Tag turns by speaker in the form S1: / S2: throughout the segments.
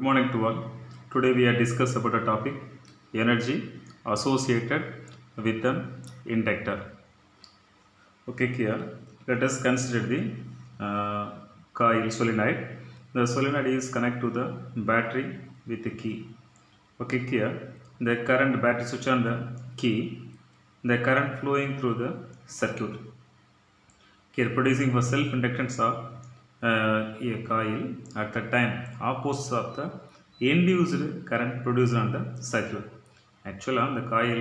S1: morning to all. Today we are discuss about a topic energy associated with an inductor. Okay, here let us consider the coil solenoid. The solenoid is connected to the battery with the key. Okay, here the current battery switch on the key, the current flowing through the circuit. Here producing for self-inductance of a coil at the time opposite of the induced current produced on the circuit. Actually on the coil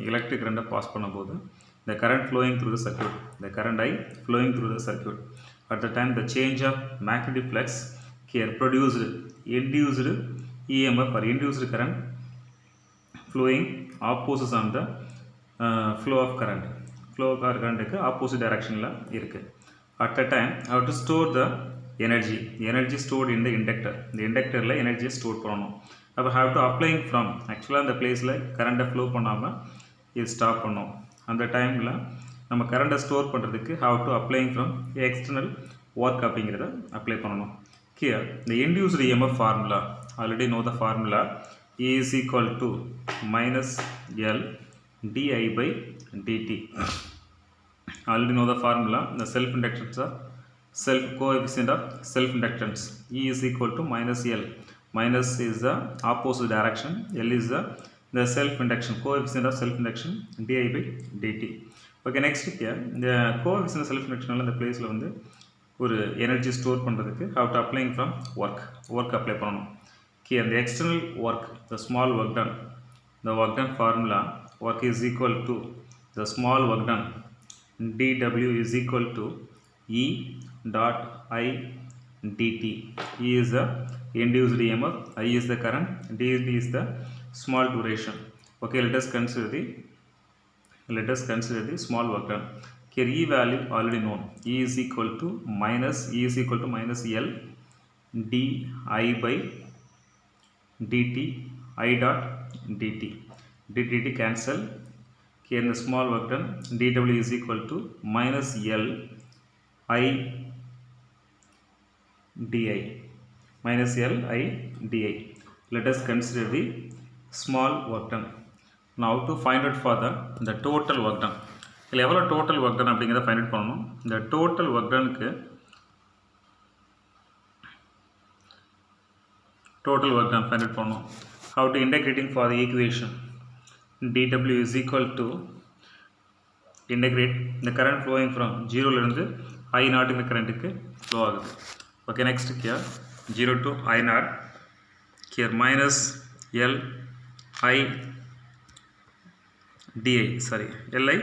S1: electric current pass பண்ணும்போது the current flowing through the circuit, the current I flowing through the circuit. At the time the change of magnetic flux here produced induced EMF or induced current flowing opposite on the flow of current. Flow of current opposite direction la irukku. At the time I have to store the energy stored in the inductor. The inductor la energy stored பண்ணனும். அப்ப have to applying from actually அந்த பிளேஸ்ல current flow பண்ணாம இது stop பண்ணோம். அந்த டைம்ல நம்ம current ஸ்டோர் பண்றதுக்கு have to applying from external work அப்படிங்கறத அப்ளை பண்ணனும். Here the induced EMF formula, already know the formula. E is equal to minus L di by dt. Already know the formula. The self inductance are self coefficient of self inductance. E is equal to minus L. Minus is the opposite direction. L is the self induction coefficient of self induction di by dt. Okay, next here the coefficient of self induction இந்த பிளேஸ்ல வந்து ஒரு energy store பண்றதுக்கு how to applying from work apply பண்ணனும். Here the external work, the small work done, the work done formula, work is equal to the small work done dW is equal to E dot I dt. E is the induced EMF, I is the current, dt is the small duration. Okay, let us consider the small work done. Here E value already known. E is equal to minus L di by dt, I dot dt. dt cancel. Here in the small work done dW is equal to minus L I di, minus L I di. Let us consider the small work done. Now to find out for the total work done. இதில் எவ்வளோ total work done அப்படிங்கிறத find out பண்ணணும். இந்த total work doneக்கு total work done find out பண்ணணும். How to integrating for the equation dW is equal to integrate the current flowing from 0 இருந்து I naught இந்த currentக்கு flow ஆகுது. Okay, next here 0 to I naught, here minus L I di, sorry L I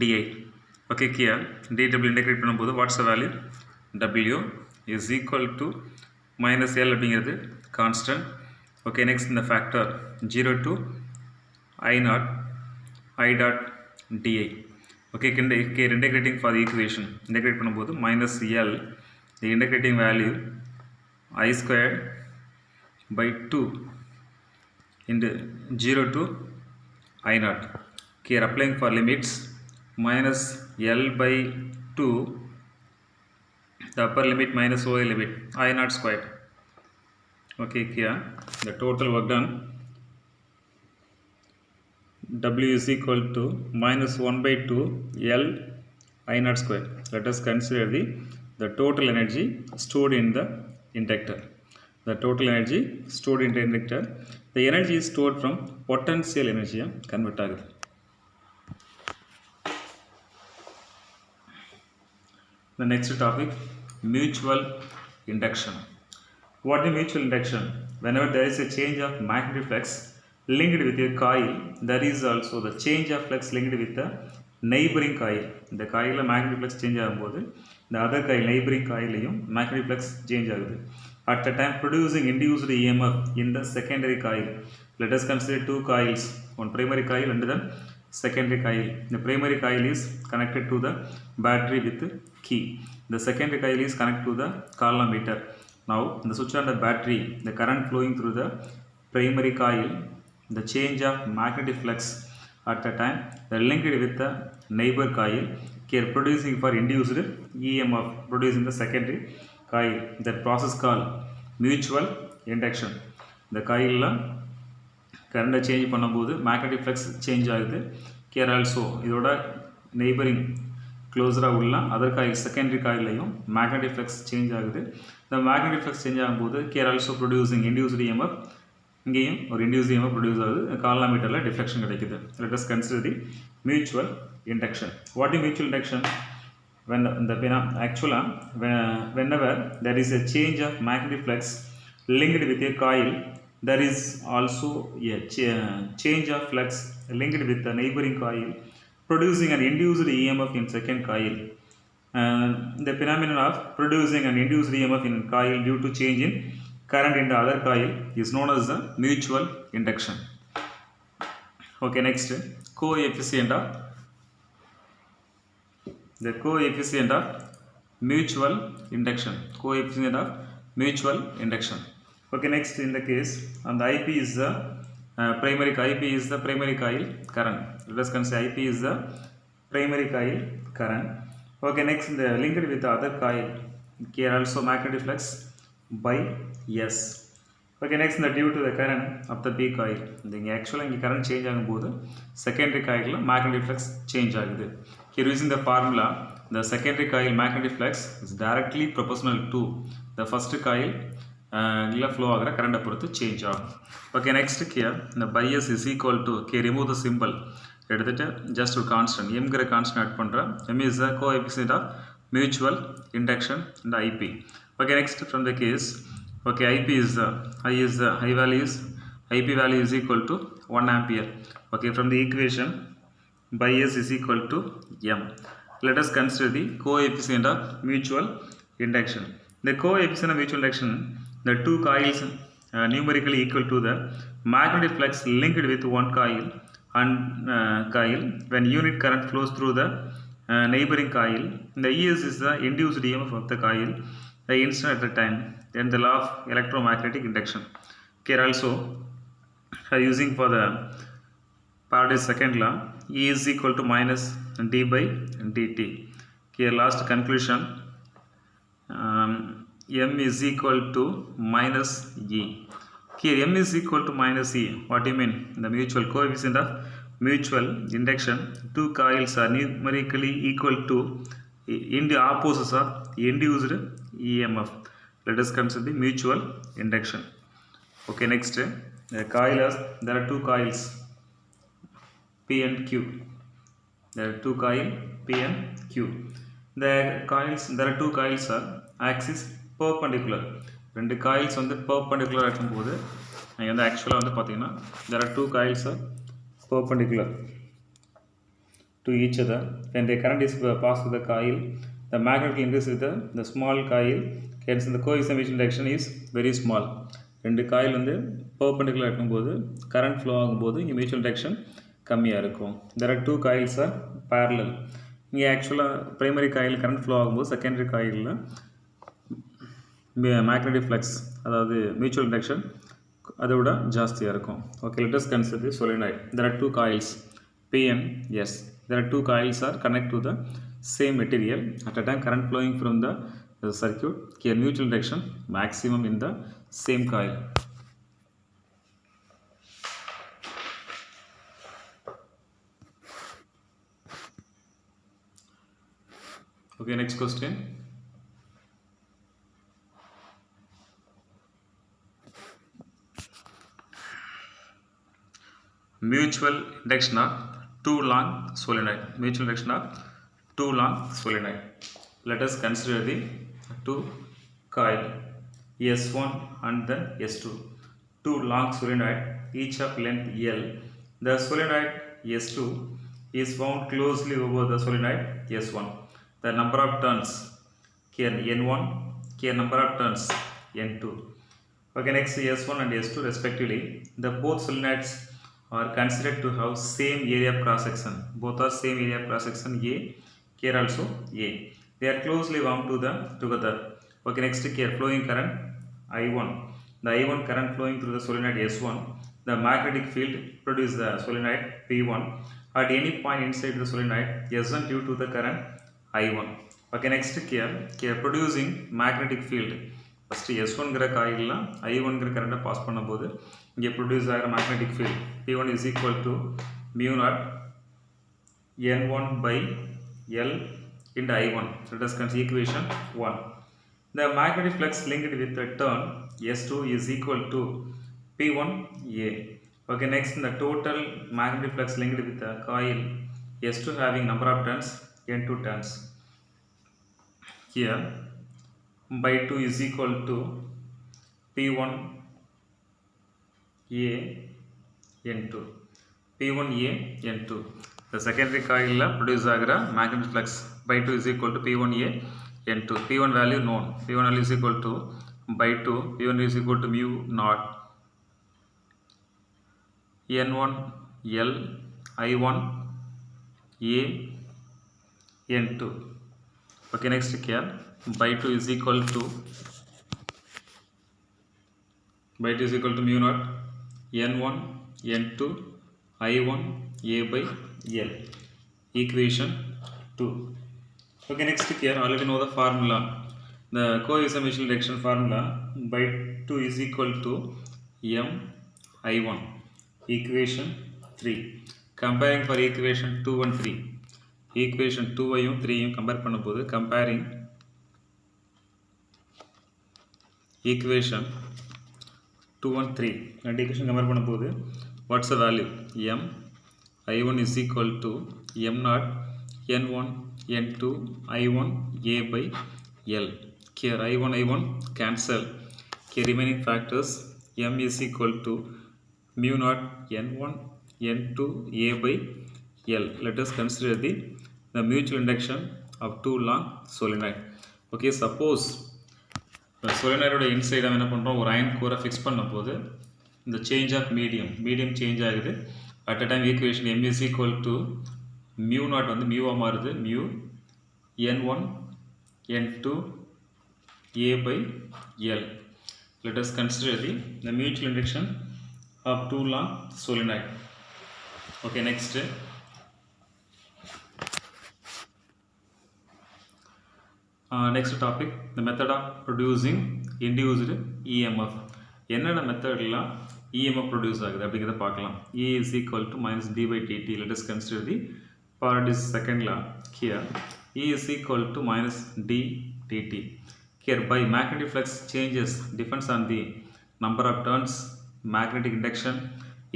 S1: di. Okay, here dW integrate பண்ணும்போது what's the value? W is equal to minus L அப்படிங்கிறது constant. Okay, next in the factor 0 to I naught I dot di. Okay, integrating for the equation integrate பண்ணும்போது minus L, the integrating value I squared by 2 into 0 to I naught. Here applying for limits minus L by 2, the upper limit minus lower limit I naught squared. Okay, here the total work done W is equal to minus 1 by 2 L I naught square. Let us consider the total energy stored in the inductor. The total energy stored in the inductor, the energy is stored from potential energy convert ஆகுது. The next topic, mutual induction. What is mutual induction? Whenever there is a change of magnetic flux linked with a coil, there is also the change of flux linked with the neighboring coil. The coil magnetic flux change ஆகும்போது the other coil neighboring coilலையும் magnetic flux change ஆகுது. At the time producing induced EMF in the secondary coil. Let us consider two coils, one primary coil and then secondary coil. The primary coil is connected to the battery with key. The secondary coil is connected to the column meter. Now the switch on the battery, the current flowing through the primary coil, the change of magnetic flux at the time they linked with the neighbor coil, here producing for induced EMF producing the secondary coil. That process called mutual induction. இந்த காயிலில் கரண்டை change பண்ணும்போது magnetic flux change ஆகுது. கேர் also இதோட neighbouring க்ளோஸராக உள்ள other coil secondary காயிலையும் மேக்னெட்டிக் ஃப்ளக்ஸ் சேஞ்ச் ஆகுது. இந்த மேக்னெட்டிக் ஃப்ளக்ஸ் சேஞ்ச் ஆகும்போது கேர் ஆல்சோ ப்ரொடியூசிங் இன்டியூஸ்டு இஎம்எஃப், இங்கேயும் ஒரு இன்டியூஸ்டு இஎம்எஃப் ப்ரொடியூஸ் ஆகுது. கால்னாமீட்டரில் டிஃப்ளெக்ஷன் கிடைக்குது. Let us consider the mutual induction. What is mutual induction? When the actually whenever there is a change of magnetic flux linked with a coil, there is also a change of flux linked with the neighboring coil, producing an induced EMF in second coil. The phenomenon of producing an induced EMF in coil due to change in current in the other coil is known as the mutual induction. Okay, next, coefficient of mutual induction. Coefficient of mutual induction. Okay, next, in the case, and the IP is the primary coil current. Let us consider IP is the primary coil current. Okay, next, the linked with the other coil, here also magnetic flux by S. Okay, next, the due to the current of the B coil. Actually current change ஆகும்போது secondary coil magnetic flux change ஆகுது. Here using the formula, the secondary coil magnetic flux is directly proportional to the first coil flow ஆகிற current பொறுத்து change ஆகும். Okay, next, here the bias is equal to, remove the symbol, எடுத்துட்டு just ஒரு constant mங்கிற constant add பண்ணுறேன். M is the coefficient of mutual induction and IP. Okay, next, from the case, okay, IP is the IP value is equal to 1 ampere. Okay, from the equation, bias is equal to M. Let us consider the coefficient of mutual induction. The coefficient of mutual induction, the two coils numerically equal to the magnetic flux linked with one coil and coil when unit current flows through the neighboring coil. The ES is the induced EMF of the coil, the instant at the time, then the law of electromagnetic induction. Here also using for the Faraday's second law, E is equal to minus d by dt. Here last conclusion, M is equal to minus E. Here M is equal to minus E. What do you mean? The mutual coefficient of mutual induction, two coils are numerically equal to in the opposites of induced EMF. Let us consider the mutual induction. Okay, next, the coil has, there are two coils P and Q. There are two coils P and Q. There are two coils are axis perpendicular. ரெண்டு coils வந்து perpendicular இருக்கும்போது நீங்கள் வந்து ஆக்சுவலாக வந்து பார்த்தீங்கன்னா there are two coils are perpendicular to each other. When the current is passed through the coil, the magnetic increase with the small coil, hence the coefficient of induction is very small. ரெண்டு coil வந்து perpendicular இருக்கும்போது current flow ஆகும்போது இங்கே mutual induction கம்மியாக இருக்கும். There are two coils are parallel. இங்கே ஆக்சுவலாக primary coil current flow ஆகும்போது secondary coilல magnetic flux, அதாவது mutual induction அதை விட ஜாஸ்தியாக இருக்கும். Okay, let us consider the solenoid. There are two coils P and S. There are two coils are connected to the same material. At a time current flowing from the circuit, here mutual induction maximum in the same coil. Okay, next question. Mutual induction of two long solenoid. Mutual induction of two long solenoid. Let us consider the two coil S1 and then S2. Two long solenoid, each of length L. The solenoid S2 is wound closely over the solenoid S1. The number of turns here N1, here number of turns N2. Okay, next, S1 and S2 respectively. The both solenoids are considered to have same area of cross section. Both are same area of cross section A. Here also A. They are closely wound together. Okay, next, here flowing current I1. The I1 current flowing through the solenoid S1. The magnetic field produces the solenoid P1 at any point inside the solenoid S1 due to the current I1. Okay, next, here producing magnetic field. First S1ங்கிற காயிலில் I1ங்கிற கரண்ட்டை pass பண்ணும்போது இங்கே produce ஆகிற magnetic field P1 is equal to mu naught N1 by L into I1. Let us consider equation 1. The magnetic flux linked with the turn S2 is equal to P1A. Okay, next the total magnetic flux linked with the coil S2 having number of turns N2 turns. Here by 2 is equal to P1A N2. P1A N2. The secondary coil produce agra magnetic flux by 2 is equal to P1A N2. P1 value known. P1 value is equal to by 2. P1 is equal to mu naught N1 L I1 A N2. Okay, next here by 2 is equal to mu naught N1 N2 I1 A by L. Equation 2. Okay, next here already know the formula. The coefficient mutual induction formula by 2 is equal to M I1. Equation 3. Comparing for equation 2 and 3. Equation 2 ஐயும் 3 ஐயும் compare பண்ணும்போது comparing equation 2 and 3 and equation compare பண்ணும்போது what's the value? M I1 is equal to M naught N1 N2 I1 A by L. Here I1 cancel. Here remaining factors M is equal to mu naught N1 N2 A by L. Let us consider the mutual induction of two long solenoid. Okay, suppose solenoid inside என்ன பண்றோம் ஒரு iron core fix பண்ணும்போது இந்த change of medium change ஆகுது. At a time equation M is equal to mu naught வந்து mu மாறுது mu N1 N2 A by L. Let us consider the mutual induction of two long solenoid. Okay, next next topic, the method of producing induced EMF. என்னென்ன மெத்தட்லாம் EMF produce ஆகுது அப்படிங்கிறத பார்க்கலாம். E is equal to minus d by dt. Let us consider the Faraday's second law. Here E is equal to minus d dt. Here by magnetic flux changes depends on the number of turns, magnetic induction,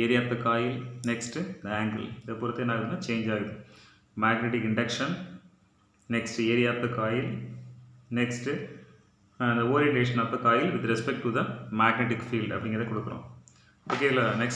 S1: area of the coil, next the angle. இதை பொறுத்து என்ன ஆகுதுன்னா change ஆகுது. Magnetic induction, next area of the coil, next the orientation of the coil with respect to the magnetic field அப்படிங்கிறத கொடுக்குறோம். Okay, next